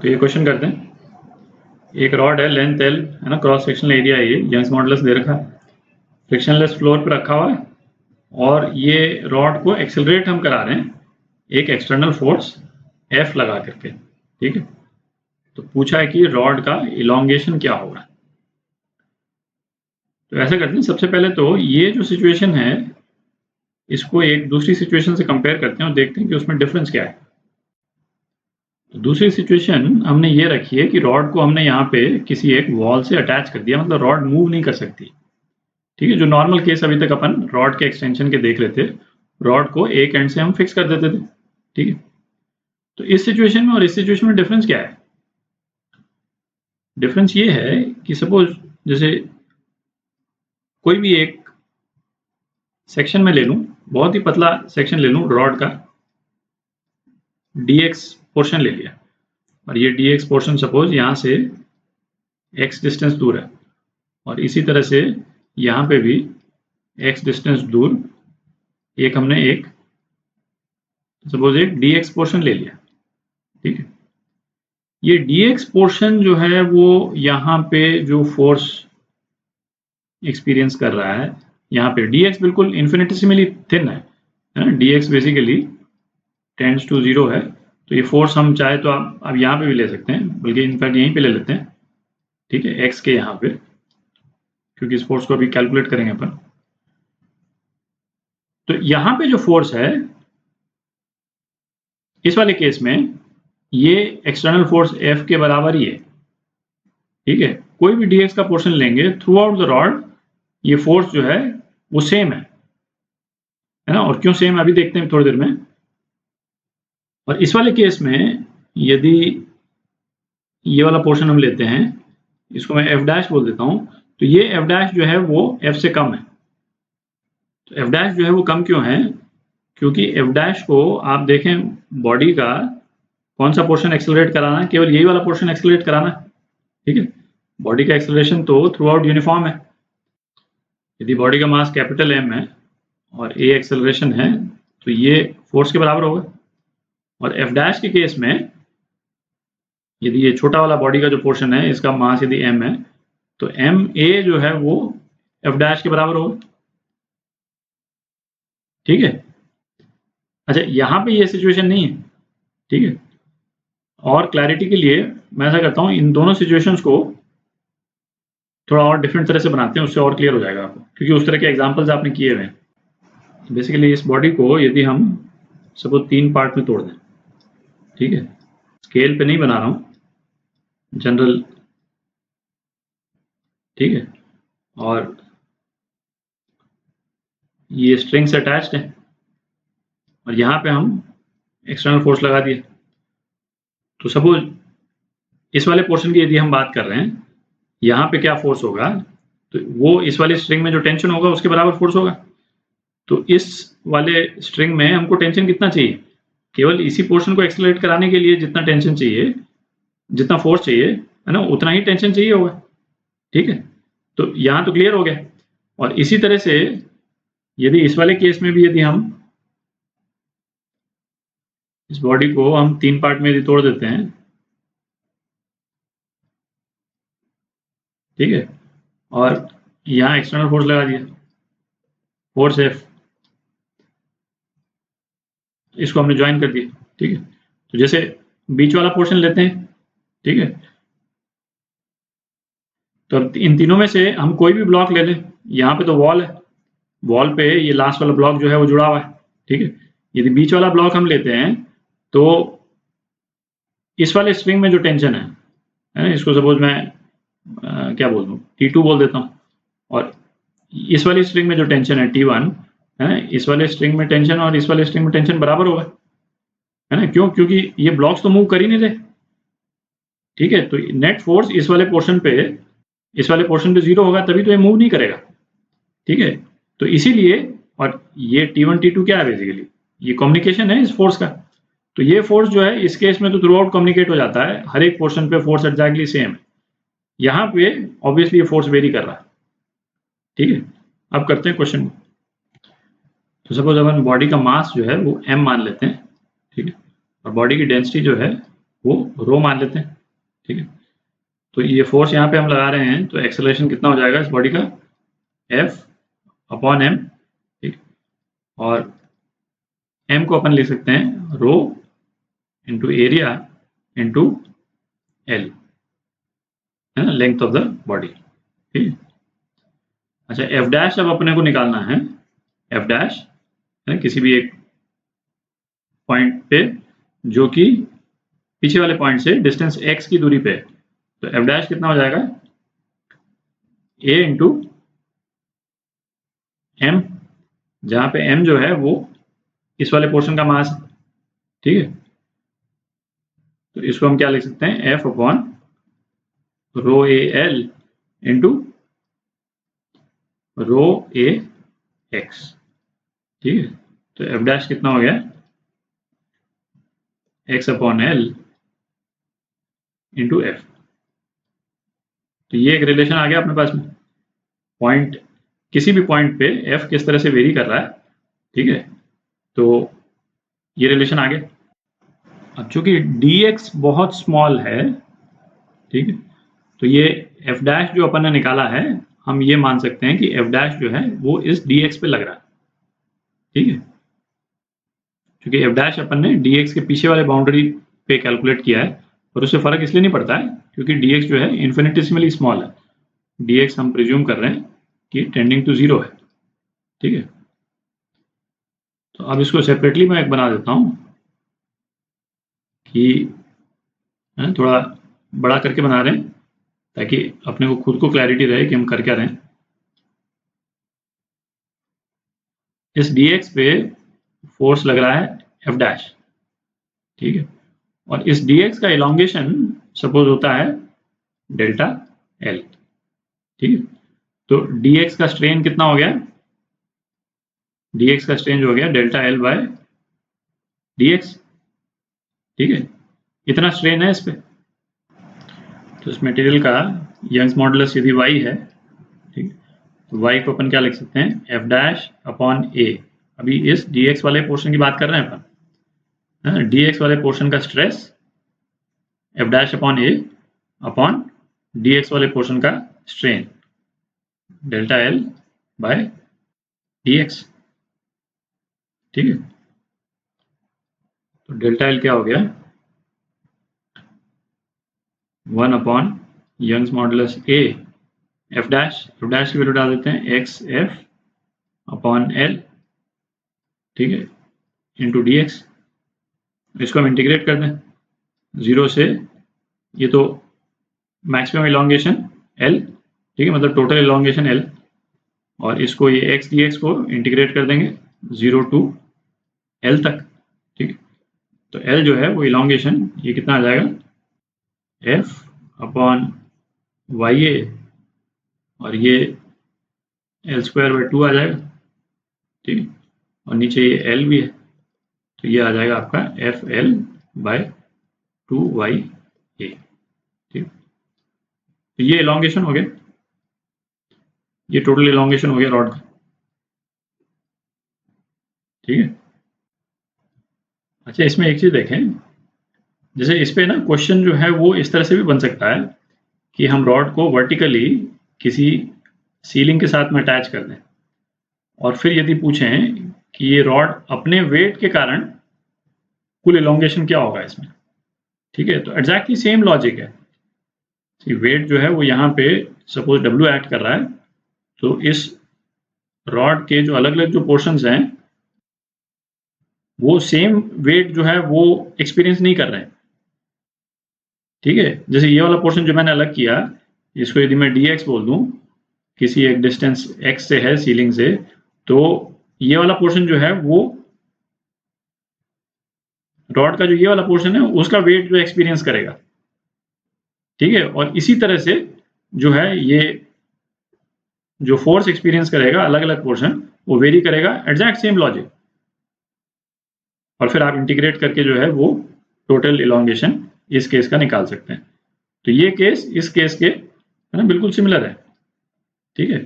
तो ये क्वेश्चन करते हैं। एक रॉड है, लेंथ एल है ना, क्रॉस सेक्शनल एरिया है, ये यंग्स मॉडुलस दे रखा है, फ्रिक्शनलेस फ्लोर पे रखा हुआ है और ये रॉड को एक्सेलरेट हम करा रहे हैं एक एक्सटर्नल फोर्स F लगा करके। ठीक है, तो पूछा है कि रॉड का इलोंगेशन क्या होगा। तो ऐसा करते हैं, सबसे पहले तो ये जो सिचुएशन है इसको एक दूसरी सिचुएशन से कंपेयर करते हैं और देखते हैं कि उसमें डिफरेंस क्या है। तो दूसरी सिचुएशन हमने ये रखी है कि रॉड को हमने यहाँ पे किसी एक वॉल से अटैच कर दिया, मतलब रॉड मूव नहीं कर सकती। ठीक है, जो नॉर्मल केस अभी तक अपन रॉड के एक्सटेंशन के देख रहे थे, रॉड को एक एंड से हम फिक्स कर देते थे। ठीक है, तो इस सिचुएशन में और इस सिचुएशन में डिफरेंस क्या है? डिफरेंस ये है कि सपोज जैसे कोई भी एक सेक्शन में ले लूं, बहुत ही पतला सेक्शन ले लूं रॉड का, dx पोर्शन ले लिया और ये dx पोर्शन सपोज यहाँ से x डिस्टेंस दूर है और इसी तरह से यहाँ पे भी x डिस्टेंस दूर एक हमने एक सपोज एक dx पोर्शन ले लिया। ठीक है, ये dx पोर्शन जो है वो यहाँ पे जो फोर्स एक्सपीरियंस कर रहा है, यहाँ पे dx बिल्कुल इन्फिनिटेसिमली थिन है ना, dx बेसिकली टेंड्स टू 0 है। तो ये फोर्स हम चाहे तो आप अब यहाँ पे भी ले सकते हैं, बल्कि इनफैक्ट यहीं पे ले लेते हैं। ठीक है, x के यहाँ पे, क्योंकि इस फोर्स को अभी कैलकुलेट करेंगे अपन। तो यहाँ पे जो फोर्स है इस वाले केस में ये एक्सटर्नल फोर्स F के बराबर ही है। ठीक है, कोई भी dx का पोर्शन लेंगे थ्रू आउट द रॉड, ये फोर्स जो है वो सेम है ना। और क्यों सेम अभी देखते हैं थोड़ी देर में। और इस वाले केस में यदि ये वाला पोर्शन हम लेते हैं, इसको मैं f डैश बोल देता हूं, तो ये f डैश जो है वो f से कम है। तो f डैश जो है वो कम क्यों है? क्योंकि f डैश को आप देखें, बॉडी का कौन सा पोर्शन एक्सेलरेट कराना है? केवल यही वाला पोर्शन एक्सेलरेट कराना है। ठीक है, बॉडी का एक्सेलरेशन तो थ्रू आउट यूनिफॉर्म है। यदि बॉडी का मास कैपिटल M है और a एक्सेलरेशन है तो ये फोर्स के बराबर होगा। और f डैश के केस में यदि ये छोटा वाला बॉडी का जो पोर्शन है इसका मास यदि m है तो ma जो है वो f डैश के बराबर होगा। ठीक है, अच्छा यहाँ पे ये सिचुएशन नहीं है। ठीक है, और क्लैरिटी के लिए मैं ऐसा करता हूँ, इन दोनों सिचुएशंस को थोड़ा और डिफरेंट तरह से बनाते हैं, उससे और क्लियर हो जाएगा आपको, क्योंकि उस तरह के एग्जाम्पल्स आपने किए हुए हैं। बेसिकली इस बॉडी को यदि हम सपोज 3 पार्ट में तोड़ दें, ठीक है, स्केल पे नहीं बना रहा हूँ, जनरल। ठीक है, और ये स्ट्रिंग से अटैच्ड है और यहाँ पे हम एक्सटर्नल फोर्स लगा दिए। तो सपोज इस वाले पोर्शन की यदि हम बात कर रहे हैं, यहाँ पे क्या फोर्स होगा, तो वो इस वाली स्ट्रिंग में जो टेंशन होगा उसके बराबर फोर्स होगा। तो इस वाले स्ट्रिंग में हमको टेंशन कितना चाहिए? केवल इसी पोर्शन को एक्सेलरेट कराने के लिए जितना टेंशन चाहिए, जितना फोर्स चाहिए है ना, उतना ही टेंशन चाहिए होगा। ठीक है, तो यहाँ तो क्लियर हो गया। और इसी तरह से यदि इस वाले केस में भी यदि हम इस बॉडी को हम 3 पार्ट में यदि तोड़ देते हैं, ठीक है, और यहाँ एक्सटर्नल फोर्स लगा दिया, फोर्स F, इसको हमने ज्वाइन कर दिया। ठीक है, तो जैसे बीच वाला पोर्शन लेते हैं, ठीक है, तो इन तीनों में से हम कोई भी ब्लॉक ले लें। यहाँ पे तो वॉल है, वॉल पे ये लास्ट वाला ब्लॉक जो है वो जुड़ा हुआ है। ठीक है, यदि बीच वाला ब्लॉक हम लेते हैं तो इस वाले स्ट्रिंग में जो टेंशन है ना, इसको सपोज मैं क्या बोल दूँ, T2 बोल देता हूँ, और इस वाली स्ट्रिंग में जो टेंशन है T1 है ना, इस वाले स्ट्रिंग में टेंशन और इस वाले स्ट्रिंग में टेंशन बराबर होगा, है ना। क्यों? क्योंकि ये ब्लॉक्स तो मूव कर ही नहीं रहे। ठीक है, तो नेट फोर्स इस वाले पोर्शन पे 0 होगा, तभी तो ये मूव नहीं करेगा। ठीक है, तो इसीलिए, और ये T1 T2 क्या है बेसिकली, ये कम्युनिकेशन है इस फोर्स का। तो ये फोर्स जो है इस केस में तो थ्रू आउट कम्युनिकेट हो जाता है, हर एक पोर्शन पे फोर्स एग्जैक्टली सेम है। यहाँ पे ऑब्वियसली ये फोर्स वेरी कर रहा है। ठीक है, अब करते हैं क्वेश्चन। तो सपोज अपन बॉडी का मास जो है वो m मान लेते हैं, ठीक है, और बॉडी की डेंसिटी जो है वो रो मान लेते हैं, ठीक है। तो ये फोर्स यहाँ पे हम लगा रहे हैं, तो एक्सेलरेशन कितना हो जाएगा इस बॉडी का, F/m, ठीक। और m को अपन लिख सकते हैं rho into area into l, है ना, लेंथ ऑफ द बॉडी, ठीक। अच्छा, F डैश अब अपने को निकालना है, F डैश है किसी भी एक पॉइंट पे जो कि पीछे वाले पॉइंट से डिस्टेंस x की दूरी पे है। तो F डैश कितना हो जाएगा, a इंटू m, जहाँ पे m जो है वो इस वाले पोर्शन का मास है, ठीक है। तो इसको हम क्या लिख सकते हैं, F upon rho A L into rho A x, ठीक है। तो F डैश कितना हो गया, x upon L into F. तो ये एक रिलेशन आ गया अपने पास में, पॉइंट किसी भी पॉइंट पे f किस तरह से वेरी कर रहा है, ठीक है। तो ये रिलेशन आ गया। अब चूंकि dx बहुत स्मॉल है, ठीक है, तो ये f डैश जो अपन ने निकाला है, हम ये मान सकते हैं कि f डैश जो है वो इस dx पे लग रहा है, ठीक है। क्योंकि f डैश अपन ने dx के पीछे वाले बाउंड्री पे कैलकुलेट किया है, और उससे फर्क इसलिए नहीं पड़ता है क्योंकि dx जो है इन्फिनिटेसिमली स्मॉल है। dx हम प्रिज्यूम कर रहे हैं कि टेंडिंग टू 0 है, ठीक है। तो अब इसको सेपरेटली मैं एक बना देता हूं कि थोड़ा बड़ा करके बना रहे हैं ताकि अपने को खुद को क्लैरिटी रहे कि हम कर क्या रहे हैं। इस dx पे फोर्स लग रहा है F डैश, ठीक है, और इस dx का इलोंगेशन सपोज होता है डेल्टा L, ठीक है। तो dx का स्ट्रेन कितना हो गया, dx का स्ट्रेन जो हो गया डेल्टा L बाय dx, ठीक है। इतना स्ट्रेन है इस पे। तो इस मटेरियल का यंग्स मॉडुलस यदि y है, ठीक, तो y को अपन क्या लिख सकते हैं, F डैश अपॉन a। अभी इस dx वाले पोर्शन की बात कर रहे हैं अपन, dx वाले पोर्शन का stress F dash upon a upon dx वाले पोर्शन का strain delta L by dx, ठीक है। तो डेल्टा L क्या हो गया, 1 upon Young's modulus a F dash की वैल्यू डाल देते हैं x F अपॉन L, ठीक है, इंटू dx। इसको हम इंटीग्रेट कर दें 0 से, ये तो मैक्सिमम इलोंगेशन L, ठीक है, मतलब टोटल इलोंगेशन L, और इसको ये x dx को इंटीग्रेट कर देंगे 0 टू L तक, ठीक है। तो L जो है वो इलोंगेशन ये कितना आ जाएगा, F अपॉन YA, और ये L²/2 आ जाएगा, ठीक है, और नीचे ये L भी है, तो ये आ जाएगा आपका FL/2YA, ठीक। तो ये इलोंगेशन हो गया, ये टोटल इलोंगेशन हो गया रॉड का, ठीक है। अच्छा, इसमें एक चीज देखें, जैसे इस पे ना क्वेश्चन जो है वो इस तरह से भी बन सकता है कि हम रॉड को वर्टिकली किसी सीलिंग के साथ में अटैच कर दें, और फिर यदि पूछें कि ये रॉड अपने वेट के कारण कुल इलोंगेशन क्या होगा इसमें, ठीक है। तो एग्जैक्टली सेम लॉजिक है, वेट जो है वो यहाँ पे सपोज W एक्ट कर रहा है, तो इस रॉड के जो अलग अलग जो पोर्शंस हैं वो सेम वेट जो है वो एक्सपीरियंस नहीं कर रहे हैं, ठीक है। जैसे ये वाला पोर्शन जो मैंने अलग किया, इसको यदि मैं dx बोल दूं, किसी एक डिस्टेंस x से है सीलिंग से, तो ये वाला पोर्शन जो है वो रॉड का जो ये वाला पोर्शन है उसका वेट जो एक्सपीरियंस करेगा, ठीक है। और इसी तरह से जो है ये जो फोर्स एक्सपीरियंस करेगा अलग अलग पोर्शन, वो वेरी करेगा, एग्जैक्ट सेम लॉजिक। और फिर आप इंटीग्रेट करके जो है वो टोटल इलोंगेशन इस केस का निकाल सकते हैं। तो ये केस इस केस के है ना बिल्कुल सिमिलर है, ठीक है।